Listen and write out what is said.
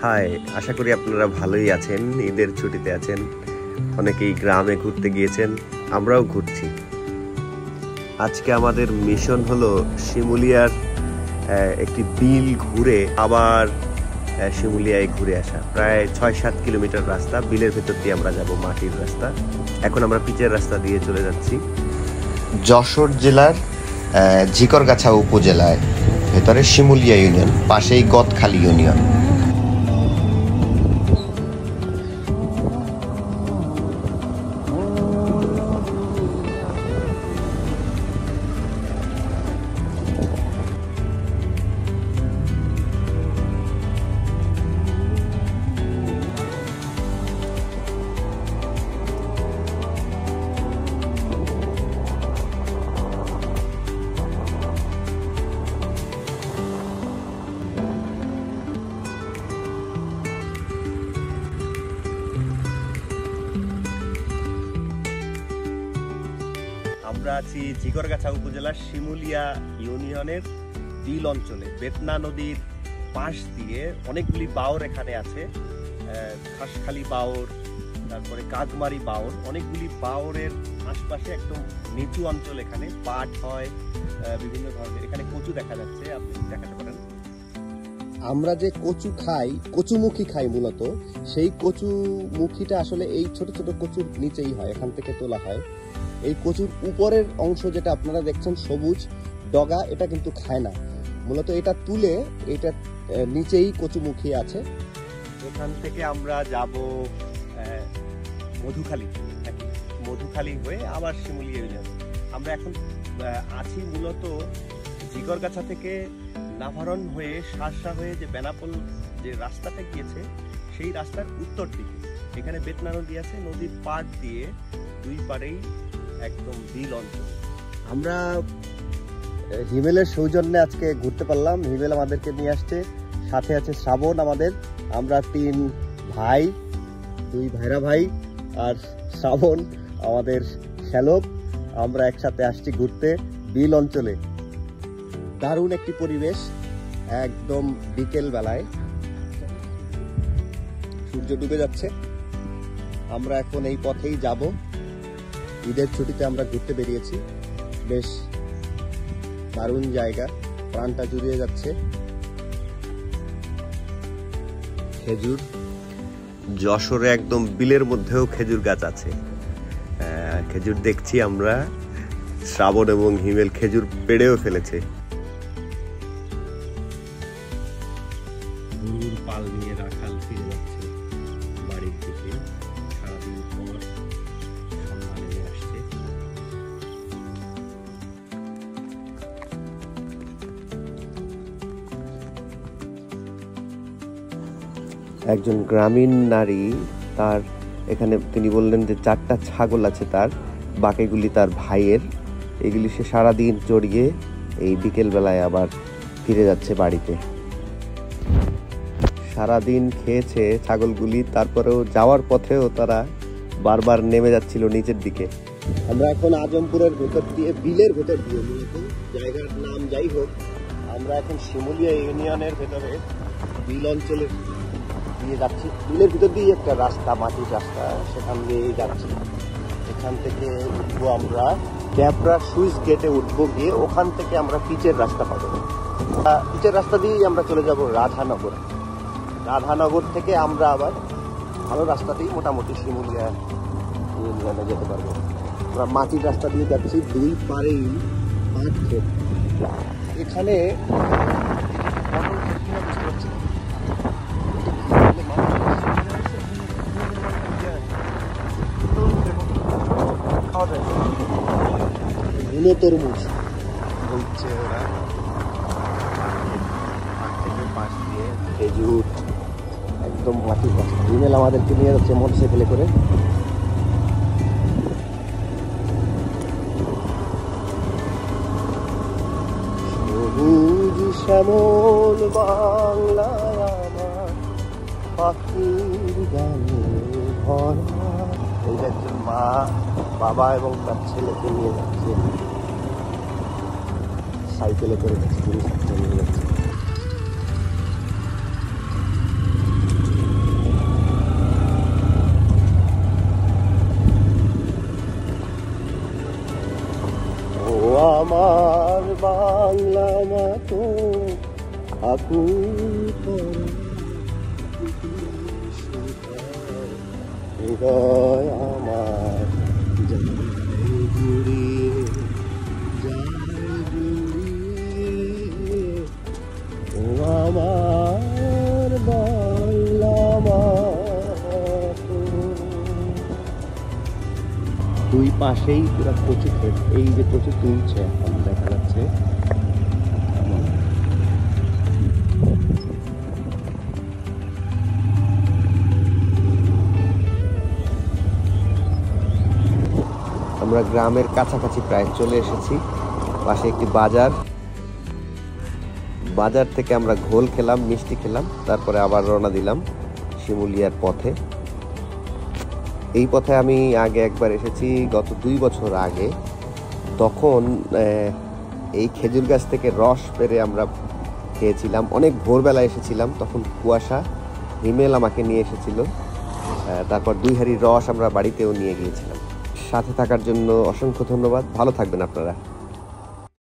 High, আশা করি আপনারা ভালোই আছেন। ঈদের ছুটিতে আছেন, অনেকেই গ্রামে ঘুরতে গিয়েছেন, আমরাও ঘুরছি। আজকে আমাদের মিশন হলো শিমুলিয়ার একটি বিল ঘুরে আবার শিমুলিয়ায় ঘুরে আসা। প্রায় ৬-৭ কিলোমিটার রাস্তা, বিলের ভেতর দিয়ে আমরা যাব, মাটির রাস্তা। এখন আমরা পিচের রাস্তা দিয়ে চলে যাচ্ছি যশোর জেলার ঝিকরগাছা উপজেলায়, ভেতরে শিমুলিয়া ইউনিয়ন, পাশেই গদখালি ইউনিয়ন। আমরা আছি ঝিকরগাছা উপজেলার শিমুলিয়া ইউনিয়নের বিল অঞ্চলে। বেতনা নদীর পাশ দিয়ে অনেকগুলি বাওর এখানে আছে, খাসখালি বাওর, তারপরে কাকমারি বাওর, অনেকগুলি বাওরের আশপাশে একদম নিচু অঞ্চল। এখানে পাট হয়, বিভিন্ন ধরনের। এখানে কচু দেখা যাচ্ছে, আপনি দেখাতে পারেন। আমরা যে কচু খাই, কচুমুখী খাই মূলত, সেই কচুমুখীটা আসলে এই ছোট ছোট কচুর নিচেই হয়, এখান থেকে তোলা হয়। এই কচুর উপরের অংশ যেটা আপনারা দেখছেন সবুজ ডগা, এটা কিন্তু খায় না। মূলত এটা তুলে এটা নিচেই কচুমুখী আছে। এখান থেকে আমরা যাব মধুখালী, মধুখালী হয়ে আবার শিমুলিয়া ইউনিয়ন। আমরা এখন আছি মূলত ঝিকরগাছা থেকে নাভারণ হয়ে শার্শা হয়ে যে বেনাপোল যে রাস্তাটা গিয়েছে, সেই রাস্তার উত্তর দিকে। এখানে বেতনা নদী আছে, নদীর পাড় দিয়ে দুই পাড়েই একদম বিল অঞ্চল। আমরা হিমেলের সৌজন্যে আজকে ঘুরতে পারলাম। হিমেল আমাদেরকে নিয়ে আসছে, সাথে আছে শ্রাবণ আমাদের। আমরা 3 ভাই, 2 ভাইরা ভাই আর শ্রাবণ আমাদের শ্যালক। আমরা একসাথে আসছি ঘুরতে বিল অঞ্চলে। দারুণ একটি পরিবেশ, একদম বিকেল বেলায় সূর্য ডুবে যাচ্ছে। আমরা এখন এই পথেই যাব। ঈদের ছুটিতে আমরা ঘুরতে বেরিয়েছি, বেশ দারুণ জায়গা, প্রাণটা জুড়িয়ে যাচ্ছে। খেজুর, যশোরে একদম বিলের মধ্যেও খেজুর গাছ আছে। খেজুর দেখছি আমরা। শ্রাবণ এবং হিমেল খেজুর পেড়েও ফেলেছে। গরুর পাল নিয়ে রাখাল ফিরে যাচ্ছে বাড়ির দিকে, সারাদিন পর সন্ধ্যা নেমে আসছে। একজন গ্রামীণ নারী, তার এখানে তিনি বললেন যে 4টা ছাগল আছে তার, বাকিগুলি তার ভাইয়ের। এগুলি সে সারাদিন চড়িয়ে এই বিকেলবেলায় আবার ফিরে যাচ্ছে বাড়িতে। সারাদিন খেয়েছে ছাগলগুলি, তারপরেও যাওয়ার পথেও তারা বারবার নেমে যাচ্ছিল নিচের দিকে। আমরা এখন আজমপুরের ভেতর দিয়ে, বিলের ভেতর দিয়ে, মূলত জায়গার নাম যাই হোক, আমরা এখন শিমুলিয়া ইউনিয়নের ভেতরে বিল অঞ্চলে দিয়ে যাচ্ছি। বিলের ভিতর দিয়ে একটা রাস্তা, মাটির রাস্তা, সেখান দিয়ে যাচ্ছি। এখান থেকে উঠবো আমরা ক্যাবরা সুইচ গেটে উঠবো, গিয়ে ওখান থেকে আমরা পিচের রাস্তা পাবো। পিচের রাস্তা দিয়েই আমরা চলে যাব রাধানগর। রাধানগর থেকে আমরা আবার ভালো রাস্তাতেই মোটামুটি শিমুলিয়া ইউনিয়নে যেতে পারবো। আমরা মাটির রাস্তা দিয়ে যাচ্ছি, 2 পাড়েই পাট ক্ষেত। এখানে তরমুজ বলছে ওরা, পাশ দিয়ে খেজুর, একদম মাটির কাছে। হিমেল আমাদেরকে নিয়ে যাচ্ছে মোটরসাইকেলে করে। সবুজ শ্যামল বাংলায় আমার পাখির গানে ভরা। এই একজন মা, বাবা এবং তার ছেলেকে নিয়ে যাচ্ছে সাইকেলে করে, নিয়ে যাচ্ছে। হৃদয় আমার যায় ঘুরিয়ে, যায় ঘুরিয়ে, ও আমার বললাম দুই পাশেই পুরা কচু ক্ষেত। এই যে কচু তুলছে এখন দেখা যাচ্ছে। আমরা গ্রামের কাছাকাছি প্রায় চলে এসেছি। পাশে একটি বাজার, বাজার থেকে আমরা ঘোল খেলাম, মিষ্টি খেলাম, তারপরে আবার রওনা দিলাম শিমুলিয়ার পথে। এই পথে আমি আগে একবার এসেছি গত 2 বছর আগে। তখন এই খেজুর গাছ থেকে রস পেড়ে আমরা খেয়েছিলাম। অনেক ভোরবেলা এসেছিলাম, তখন কুয়াশা। হিমেল আমাকে নিয়ে এসেছিল, তারপর 2 হাঁড়ি রস আমরা বাড়িতেও নিয়ে গিয়েছিলাম। সাথে থাকার জন্য অসংখ্য ধন্যবাদ। ভালো থাকবেন আপনারা।